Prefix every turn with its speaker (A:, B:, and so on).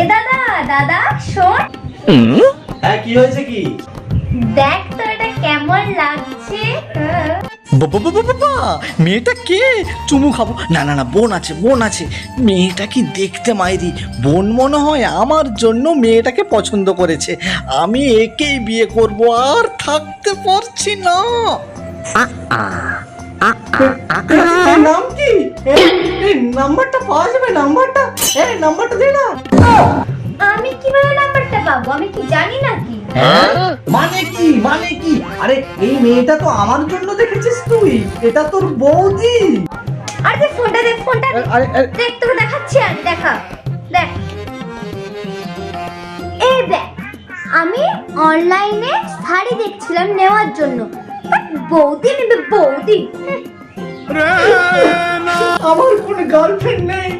A: এ দাদা দাদা শোন,
B: হ্যাঁ কি হয়েছে কি?
A: দেখ তো এটা কেমন লাগছে।
C: বাবা, মেয়েটা কে? চুমু খাবো। না না না, বোন আছে বোন আছে। মেয়েটা কি দেখতে মাইরি, বোন মনে হয়। আমার জন্য মেয়েটাকে পছন্দ করেছে, আমি একেই বিয়ে করব, আর থাকতে পারছি না।
B: এর নাম কি? এই নাম্বারটা পাওয়া যাবে? নাম্বারটা দে না।
A: আমি কিভাবে নাম্বারটা পাবো? আমি কি জানি নাকি?
B: মানে কি? আরে এই মেয়েটা তো আমার জন্য দেখেছিস তুই, এটা তোর বৌদি।
A: আরে দেখ ফোনটা, দেখ ফোনটা,
B: আরে
A: দেখ তোকে দেখাচ্ছি। আমি দেখা, দেখ এই দেখ, আমি অনলাইনে শাড়ি দেখছিলাম নেওয়ার জন্য। বৌদি নেবে বৌদি।
B: আমার কোনো গার্লফ্রেন্ড নেই।